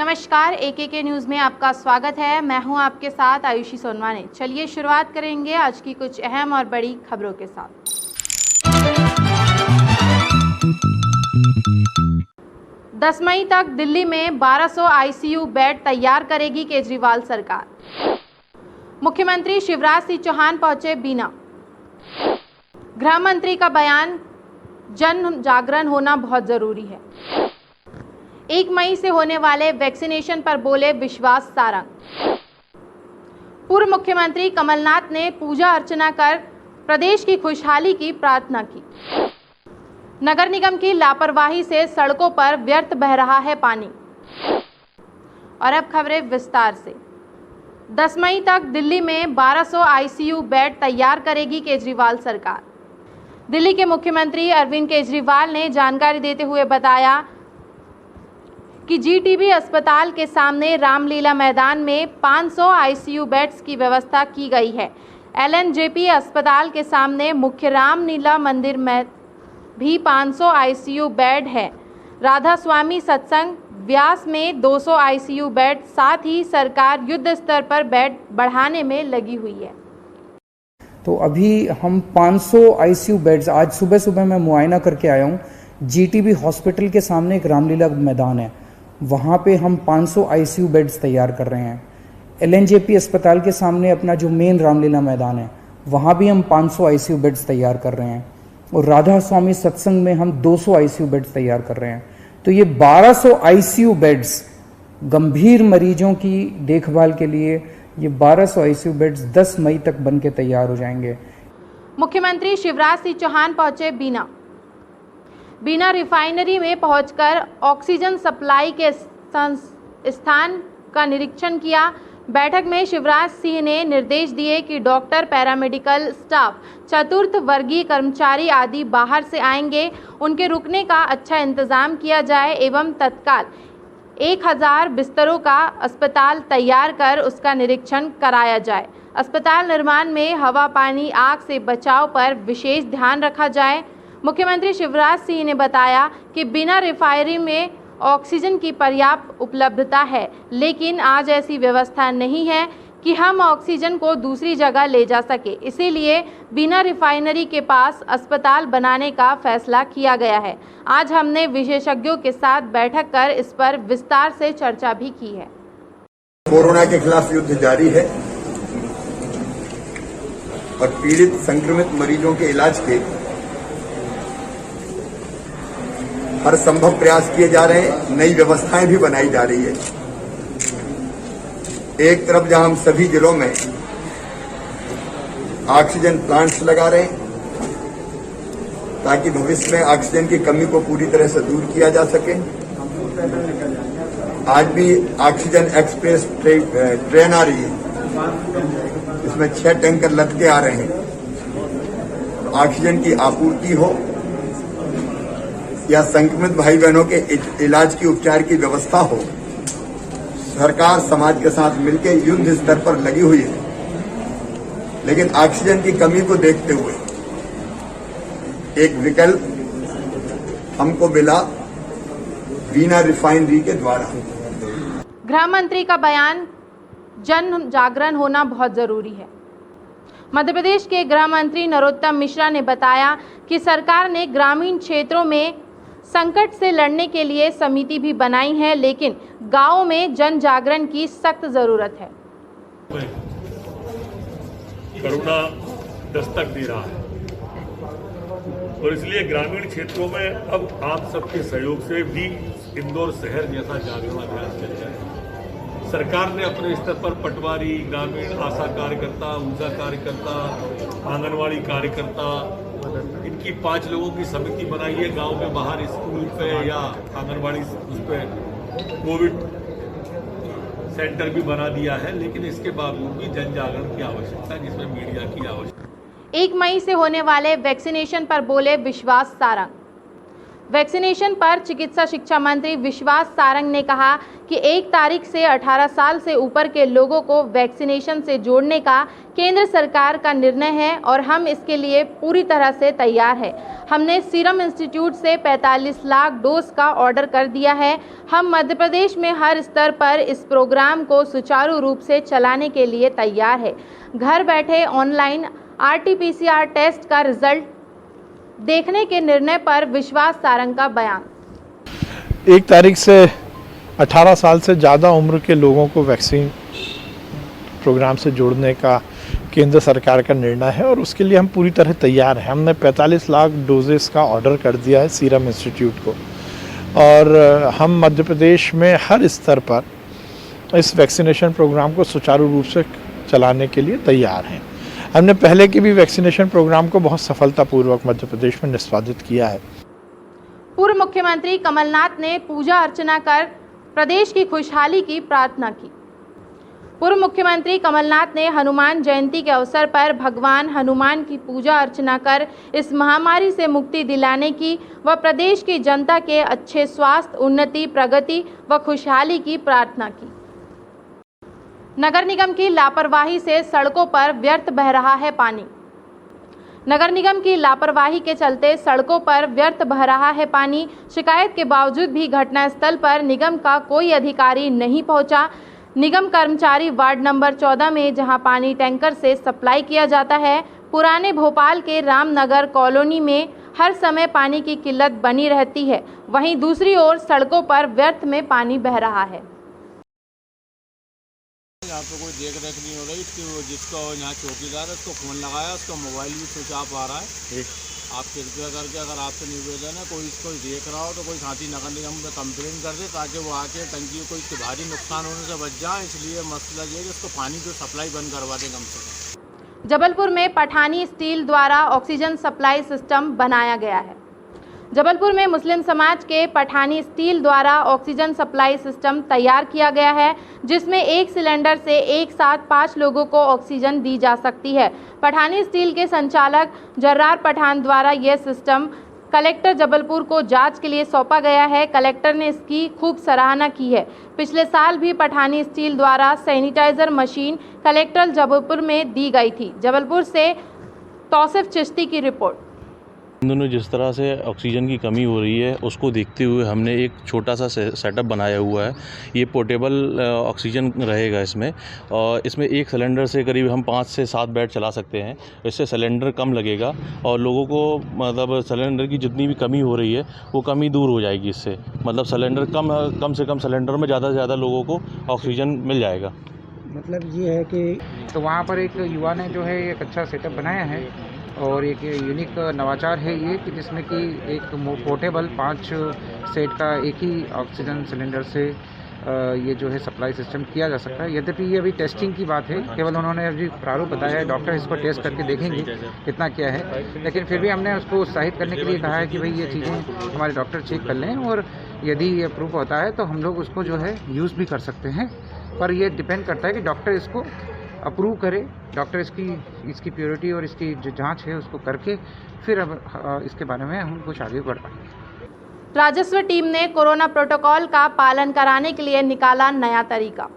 नमस्कार, एकेके न्यूज में आपका स्वागत है। मैं हूं आपके साथ आयुषी सोनवाने। चलिए शुरुआत करेंगे आज की कुछ अहम और बड़ी खबरों के साथ। 10 मई तक दिल्ली में 1200 आईसीयू बेड तैयार करेगी केजरीवाल सरकार। मुख्यमंत्री शिवराज सिंह चौहान पहुंचे बीना। गृह मंत्री का बयान, जन जागरण होना बहुत जरूरी है। 1 मई से होने वाले वैक्सीनेशन पर बोले विश्वास सारंग। पूर्व मुख्यमंत्री कमलनाथ ने पूजा अर्चना कर प्रदेश की खुशहाली की प्रार्थना की। नगर निगम की लापरवाही से सड़कों पर व्यर्थ बह रहा है पानी। और अब खबरें विस्तार से। 10 मई तक दिल्ली में 1200 आईसीयू बेड तैयार करेगी केजरीवाल सरकार। दिल्ली के मुख्यमंत्री अरविंद केजरीवाल ने जानकारी देते हुए बताया कि जीटीबी अस्पताल के सामने रामलीला मैदान में 500 आईसीयू बेड्स की व्यवस्था की गई है। एलएनजेपी अस्पताल के सामने मुख्य रामलीला मंदिर में भी 500 आईसीयू बेड है। राधा स्वामी सत्संग व्यास में 200 आईसीयू बेड, साथ ही सरकार युद्ध स्तर पर बेड बढ़ाने में लगी हुई है। तो अभी हम 500 आईसीयू बेड्स, आज सुबह सुबह मैं मुआयना करके आया हूँ। जीटीबी हॉस्पिटल के सामने एक रामलीला मैदान है, वहाँ पे हम 500 आईसीयू बेड्स तैयार कर रहे हैं। एलएनजेपी अस्पताल के सामने अपना जो मेन रामलीला मैदान है, वहाँ भी हम 500 आईसीयू बेड्स तैयार कर रहे हैं। और राधा स्वामी सत्संग में हम 200 आईसीयू बेड्स तैयार कर रहे हैं। तो ये 1200 आईसीयू बेड्स गंभीर मरीजों की देखभाल के लिए, ये 1200 आईसीयू बेड्स 10 मई तक बन के तैयार हो जाएंगे। मुख्यमंत्री शिवराज सिंह चौहान पहुंचे बीना रिफाइनरी में पहुंचकर ऑक्सीजन सप्लाई के स्थान का निरीक्षण किया। बैठक में शिवराज सिंह ने निर्देश दिए कि डॉक्टर, पैरामेडिकल स्टाफ, चतुर्थ वर्गीय कर्मचारी आदि बाहर से आएंगे, उनके रुकने का अच्छा इंतजाम किया जाए एवं तत्काल 1000 बिस्तरों का अस्पताल तैयार कर उसका निरीक्षण कराया जाए। अस्पताल निर्माण में हवा, पानी, आग से बचाव पर विशेष ध्यान रखा जाए। मुख्यमंत्री शिवराज सिंह ने बताया कि बिना रिफाइनरी में ऑक्सीजन की पर्याप्त उपलब्धता है, लेकिन आज ऐसी व्यवस्था नहीं है कि हम ऑक्सीजन को दूसरी जगह ले जा सके। इसीलिए बिना रिफाइनरी के पास अस्पताल बनाने का फैसला किया गया है। आज हमने विशेषज्ञों के साथ बैठक कर इस पर विस्तार से चर्चा भी की है। कोरोना के खिलाफ युद्ध जारी है और पीड़ित संक्रमित मरीजों के इलाज के हर संभव प्रयास किए जा रहे हैं। नई व्यवस्थाएं भी बनाई जा रही है। एक तरफ जहां हम सभी जिलों में ऑक्सीजन प्लांट्स लगा रहे हैं ताकि भविष्य में ऑक्सीजन की कमी को पूरी तरह से दूर किया जा सके। आज भी ऑक्सीजन एक्सप्रेस ट्रेन आ रही है, इसमें 6 टैंकर लद के आ रहे हैं। ऑक्सीजन की आपूर्ति हो या संक्रमित भाई बहनों के इलाज की, उपचार की व्यवस्था हो, सरकार समाज के साथ मिलकर युद्ध स्तर पर लगी हुई है। लेकिन ऑक्सीजन की कमी को देखते हुए एक विकल्प हमको मिला बिना रिफाइनरी के द्वारा। गृह मंत्री का बयान, जन जागरण होना बहुत जरूरी है। मध्य प्रदेश के गृह मंत्री नरोत्तम मिश्रा ने बताया कि सरकार ने ग्रामीण क्षेत्रों में संकट से लड़ने के लिए समिति भी बनाई है, लेकिन गांवों में जन जागरण की सख्त जरूरत है। कोरोना दस्तक दे रहा है और इसलिए ग्रामीण क्षेत्रों में अब आप सबके सहयोग से भी इंदौर शहर जैसा जागरण अभियान चल रहा है। सरकार ने अपने स्तर पर पटवारी, ग्रामीण आशा कार्यकर्ता, ऊर्जा कार्यकर्ता, आंगनवाड़ी कार्यकर्ता, इनकी 5 लोगों की समिति बनाई है। गांव में बाहर स्कूल पे या आंगनवाड़ी उस पे कोविड सेंटर भी बना दिया है, लेकिन इसके बावजूद भी जन जागरण की आवश्यकता है, जिसमें मीडिया की आवश्यकता। 1 मई से होने वाले वैक्सीनेशन पर बोले विश्वास सारंग। वैक्सीनेशन पर चिकित्सा शिक्षा मंत्री विश्वास सारंग ने कहा कि 1 तारीख से 18 साल से ऊपर के लोगों को वैक्सीनेशन से जोड़ने का केंद्र सरकार का निर्णय है और हम इसके लिए पूरी तरह से तैयार हैं। हमने सीरम इंस्टीट्यूट से 45 लाख डोज का ऑर्डर कर दिया है। हम मध्य प्रदेश में हर स्तर पर इस प्रोग्राम को सुचारू रूप से चलाने के लिए तैयार है। घर बैठे ऑनलाइन RT-PCR टेस्ट का रिजल्ट देखने के निर्णय पर विश्वास सारंग का बयान। 1 तारीख से 18 साल से ज़्यादा उम्र के लोगों को वैक्सीन प्रोग्राम से जोड़ने का केंद्र सरकार का निर्णय है और उसके लिए हम पूरी तरह तैयार हैं। हमने 45 लाख डोजेस का ऑर्डर कर दिया है सीरम इंस्टीट्यूट को और हम मध्य प्रदेश में हर स्तर पर इस वैक्सीनेशन प्रोग्राम को सुचारू रूप से चलाने के लिए तैयार हैं। हमने पहले के भी वैक्सीनेशन प्रोग्राम को बहुत सफलतापूर्वक मध्य प्रदेश में निष्पादित किया है। पूर्व मुख्यमंत्री कमलनाथ ने पूजा अर्चना कर प्रदेश की खुशहाली की प्रार्थना की। पूर्व मुख्यमंत्री कमलनाथ ने हनुमान जयंती के अवसर पर भगवान हनुमान की पूजा अर्चना कर इस महामारी से मुक्ति दिलाने की व प्रदेश की जनता के अच्छे स्वास्थ्य, उन्नति, प्रगति व खुशहाली की प्रार्थना की। नगर निगम की लापरवाही से सड़कों पर व्यर्थ बह रहा है पानी। नगर निगम की लापरवाही के चलते सड़कों पर व्यर्थ बह रहा है पानी। शिकायत के बावजूद भी घटनास्थल पर निगम का कोई अधिकारी नहीं पहुंचा। निगम कर्मचारी वार्ड नंबर 14 में जहां पानी टैंकर से सप्लाई किया जाता है, पुराने भोपाल के रामनगर कॉलोनी में हर समय पानी की किल्लत बनी रहती है। वहीं दूसरी ओर सड़कों पर व्यर्थ में पानी बह रहा है। यहाँ पे कोई देख रेख नहीं हो रही कि जिसका यहाँ चौकीदार है उसको फ़ोन लगाया, उसका मोबाइल भी स्विच ऑफ आ रहा है। आप कृपया करके अगर आपसे निवेदन है कोई इसको देख रहा हो तो कोई साथी नगर निगम में कंप्लेन कर दे ताकि वो आके टंकी को कोई भारी नुकसान होने से बच जाए। इसलिए मसला ये है कि उसको पानी की सप्लाई बंद करवा दें कम से कम। जबलपुर में पठानी स्टील द्वारा ऑक्सीजन सप्लाई सिस्टम बनाया गया है। जबलपुर में मुस्लिम समाज के पठानी स्टील द्वारा ऑक्सीजन सप्लाई सिस्टम तैयार किया गया है, जिसमें एक सिलेंडर से एक साथ 5 लोगों को ऑक्सीजन दी जा सकती है। पठानी स्टील के संचालक जर्रार पठान द्वारा यह सिस्टम कलेक्टर जबलपुर को जांच के लिए सौंपा गया है। कलेक्टर ने इसकी खूब सराहना की है। पिछले साल भी पठानी स्टील द्वारा सैनिटाइजर मशीन कलेक्टर जबलपुर में दी गई थी। जबलपुर से तौसिफ चिश्ती की रिपोर्ट। इन दोनों जिस तरह से ऑक्सीजन की कमी हो रही है उसको देखते हुए हमने एक छोटा सा सेटअप बनाया हुआ है। ये पोर्टेबल ऑक्सीजन रहेगा इसमें और इसमें एक सिलेंडर से करीब हम 5 से 7 बेड चला सकते हैं। इससे सिलेंडर कम लगेगा और लोगों को मतलब सिलेंडर की जितनी भी कमी हो रही है वो कमी दूर हो जाएगी इससे। मतलब सिलेंडर कम से कम सिलेंडर में ज़्यादा से ज़्यादा लोगों को ऑक्सीजन मिल जाएगा। मतलब ये है कि तो वहाँ पर एक युवा ने जो है एक अच्छा सेटअप बनाया है और एक यूनिक नवाचार है ये कि जिसमें कि एक पोर्टेबल 5 सेट का एक ही ऑक्सीजन सिलेंडर से ये जो है सप्लाई सिस्टम किया जा सकता है। यद्यपि ये अभी टेस्टिंग की बात है, केवल उन्होंने अभी प्रारूप बताया है, डॉक्टर इसको टेस्ट करके देखेंगे कितना क्या है, लेकिन फिर भी हमने उसको उत्साहित करने के लिए कहा है कि भाई ये चीज़ें हमारे डॉक्टर चेक कर लें और यदि ये अप्रूव होता है तो हम लोग उसको जो है यूज़ भी कर सकते हैं। पर ये डिपेंड करता है कि डॉक्टर इसको अप्रूव करे, डॉक्टर इसकी प्योरिटी और इसकी जो जांच है उसको करके फिर अब इसके बारे में हम कुछ आगे बढ़ पाएंगे। राजस्व टीम ने कोरोना प्रोटोकॉल का पालन कराने के लिए निकाला नया तरीका।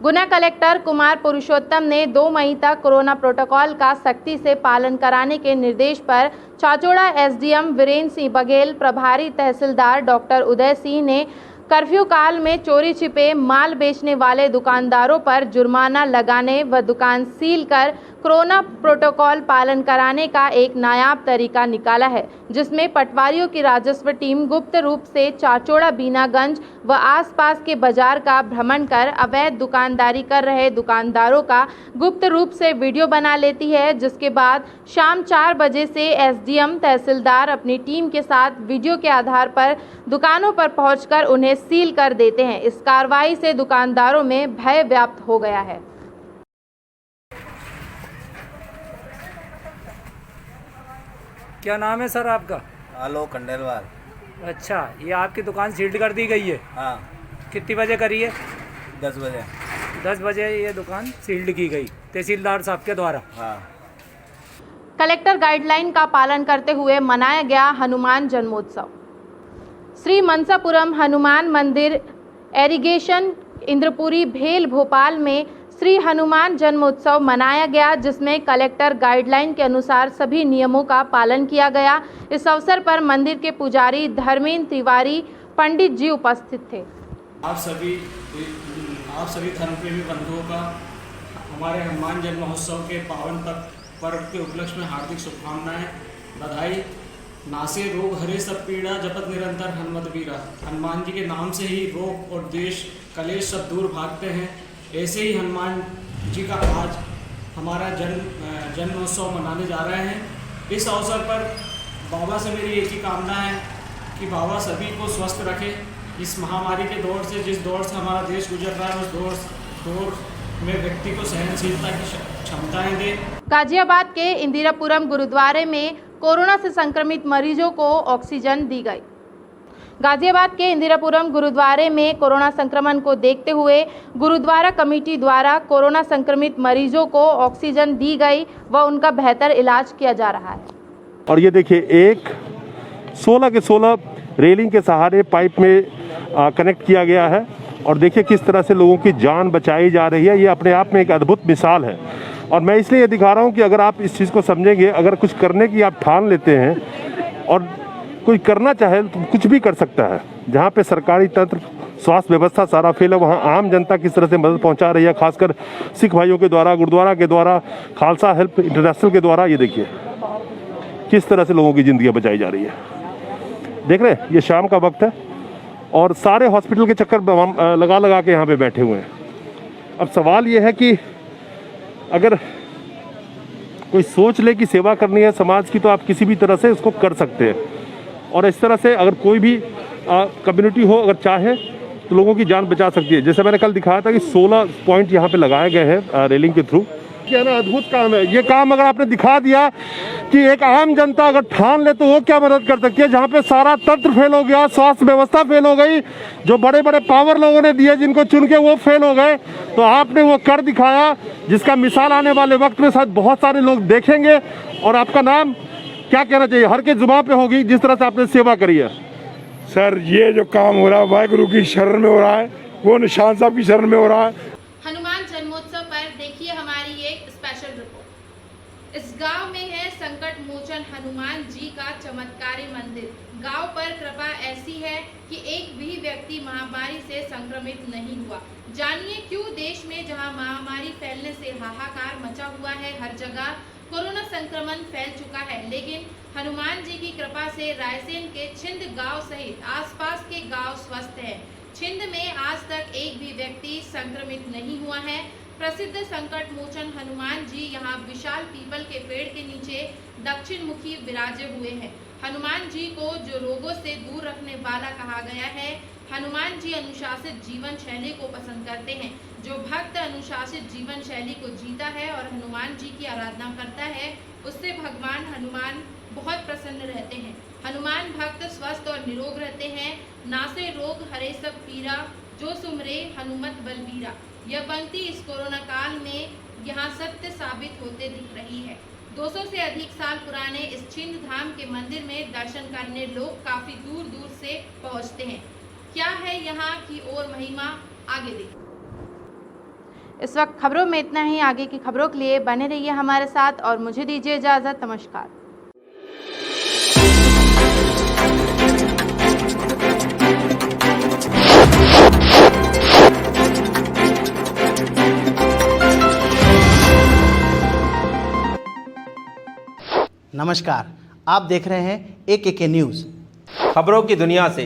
गुना कलेक्टर कुमार पुरुषोत्तम ने 2 मई तक कोरोना प्रोटोकॉल का सख्ती से पालन कराने के निर्देश पर चाचौड़ा SDM वीरेंद्र सिंह बघेल, प्रभारी तहसीलदार डॉक्टर उदय सिंह ने कर्फ्यू काल में चोरी छिपे माल बेचने वाले दुकानदारों पर जुर्माना लगाने व दुकान सील कर कोरोना प्रोटोकॉल पालन कराने का एक नायाब तरीका निकाला है, जिसमें पटवारियों की राजस्व टीम गुप्त रूप से चाचौड़ा, बीनागंज व आसपास के बाजार का भ्रमण कर अवैध दुकानदारी कर रहे दुकानदारों का गुप्त रूप से वीडियो बना लेती है, जिसके बाद शाम 4 बजे से SDM तहसीलदार अपनी टीम के साथ वीडियो के आधार पर दुकानों पर पहुंचकर उन्हें सील कर देते हैं। इस कार्रवाई से दुकानदारों में भय व्याप्त हो गया है। क्या नाम है सर आपका? आलोक खंडेलवाल। अच्छा, ये आपकी दुकान सील्ड कर दी गई है? हाँ। कितनी बजे करी है? 10 बजे। 10 बजे ये दुकान सील्ड की गई तहसीलदार साहब के द्वारा। हाँ। कलेक्टर गाइडलाइन का पालन करते हुए मनाया गया हनुमान जन्मोत्सव। श्री मनसापुरम हनुमान मंदिर एरीगेशन इंद्रपुरी भेल भोपाल में श्री हनुमान जन्मोत्सव मनाया गया, जिसमें कलेक्टर गाइडलाइन के अनुसार सभी नियमों का पालन किया गया। इस अवसर पर मंदिर के पुजारी धर्मेंद्र तिवारी पंडित जी उपस्थित थे। आप सभी धर्मप्रेमी बंधुओं का हमारे हनुमान जन्म महोत्सव के पावन पर्व के उपलक्ष्य में हार्दिक शुभकामनाएं, बधाई। नासे रोग हरे सब पीड़ा जपत निरंतर हनुमत वीरा। हनुमान जी के नाम से ही रोग और द्वेष कलेश सब दूर भागते हैं। ऐसे ही हनुमान जी का आज हमारा जन्मोत्सव मनाने जा रहे हैं। इस अवसर पर बाबा से मेरी एक ही कामना है कि बाबा सभी को स्वस्थ रखे। इस महामारी के दौर से, जिस दौर से हमारा देश गुजर रहा है, उस दौर में व्यक्ति को सहनशीलता की क्षमताएं दे। गाजियाबाद के इंदिरापुरम गुरुद्वारे में कोरोना से संक्रमित मरीजों को ऑक्सीजन दी गई। गाजियाबाद के इंदिरापुरम गुरुद्वारे में कोरोना संक्रमण को देखते हुए गुरुद्वारा कमेटी द्वारा कोरोना संक्रमित मरीजों को ऑक्सीजन दी गई व उनका बेहतर इलाज किया जा रहा है। और ये देखिए, 16 के 16 रेलिंग के सहारे पाइप में कनेक्ट किया गया है और देखिए किस तरह से लोगों की जान बचाई जा रही है। ये अपने आप में एक अद्भुत मिसाल है और मैं इसलिए ये दिखा रहा हूँ कि अगर आप इस चीज़ को समझेंगे, अगर कुछ करने की आप ठान लेते हैं और कोई करना चाहे तो कुछ भी कर सकता है। जहाँ पे सरकारी तंत्र, स्वास्थ्य व्यवस्था सारा फेल है, वहाँ आम जनता किस तरह से मदद पहुँचा रही है, खासकर सिख भाइयों के द्वारा, गुरुद्वारा के द्वारा, खालसा हेल्प इंटरनेशनल के द्वारा। ये देखिए किस तरह से लोगों की ज़िंदगियाँ बचाई जा रही है। देख रहे हैं, ये शाम का वक्त है और सारे हॉस्पिटल के चक्कर लगा के यहाँ पे बैठे हुए हैं। अब सवाल ये है कि अगर कोई सोच ले कि सेवा करनी है समाज की, तो आप किसी भी तरह से उसको कर सकते हैं। और इस तरह से अगर कोई भी कम्युनिटी हो, अगर चाहे तो लोगों की जान बचा सकती है। जैसे मैंने कल दिखाया था कि 16 पॉइंट यहाँ पे लगाए गए हैं रेलिंग के थ्रू। क्या ना अद्भुत काम है ये काम। अगर आपने दिखा दिया कि एक आम जनता अगर ठान ले तो वो क्या मदद कर सकती है। जहाँ पे सारा तंत्र फेल हो गया, स्वास्थ्य व्यवस्था फेल हो गई, जो बड़े बड़े पावर लोगों ने दिए जिनको चुन के वो फेल हो गए, तो आपने वो कर दिखाया, जिसका मिसाल आने वाले वक्त में शायद बहुत सारे लोग देखेंगे। और आपका नाम क्या कहना चाहिए, हर के जुबान पे होगी, जिस तरह से आपने सेवा करी है। सर, ये जो काम हो रहा है वाहिगुरु की शरण में हो रहा है, वो निशान साहब की शरण में हो रहा है। हनुमान जन्मोत्सव पर देखिए हमारी एक स्पेशल रिपोर्ट। इस गांव में है संकट मोचन हनुमान जी का चमत्कारी मंदिर। गांव पर कृपा ऐसी है कि एक भी व्यक्ति महामारी से संक्रमित नहीं हुआ। जानिए क्यों देश में जहां महामारी फैलने से हाहाकार मचा हुआ है, हर जगह कोरोना संक्रमण फैल चुका है, लेकिन हनुमान जी की कृपा से रायसेन के छिंद गांव सहित आसपास के गांव स्वस्थ हैं। छिंद में आज तक एक भी व्यक्ति संक्रमित नहीं हुआ है। प्रसिद्ध संकट मोचन हनुमान जी यहाँ विशाल पीपल के पेड़ के नीचे दक्षिण मुखी विराजे हुए हैं। हनुमान जी को जो रोगों से दूर रखने वाला कहा गया है। हनुमान जी अनुशासित जीवन शैली को पसंद करते हैं। जो भक्त अनुशासित जीवन शैली को जीता है और हनुमान जी की आराधना करता है, उससे भगवान हनुमान बहुत प्रसन्न रहते हैं। हनुमान भक्त स्वस्थ और निरोग रहते हैं। नासे रोग हरे सब पीरा, जो सुमरे हनुमत बलबीरा। यह पंक्ति इस कोरोना काल में यहाँ सत्य साबित होते दिख रही है। 200 से अधिक साल पुराने इस छिंद धाम के मंदिर में दर्शन करने लोग काफी दूर दूर से पहुँचते हैं। क्या है यहाँ की और महिमा, आगे देखिए। इस वक्त खबरों में इतना ही। आगे की खबरों के लिए बने रहिए हमारे साथ और मुझे दीजिए इजाजत। नमस्कार। नमस्कार, आप देख रहे हैं AKK न्यूज़। खबरों की दुनिया से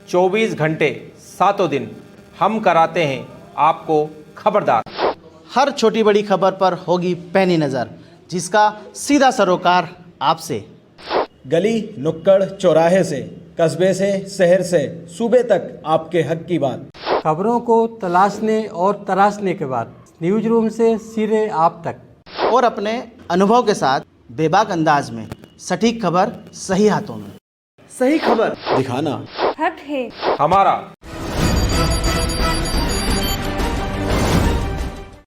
24 घंटे 7 दिन हम कराते हैं आपको खबरदार। हर छोटी बड़ी खबर पर होगी पैनी नज़र, जिसका सीधा सरोकार आपसे। गली नुक्कड़ चौराहे से, कस्बे से, शहर से, सूबे तक आपके हक की बात। खबरों को तलाशने और तराशने के बाद न्यूज रूम से सीधे आप तक, और अपने अनुभव के साथ बेबाक अंदाज में सटीक खबर सही हाथों में। सही खबर दिखाना हक है हमारा।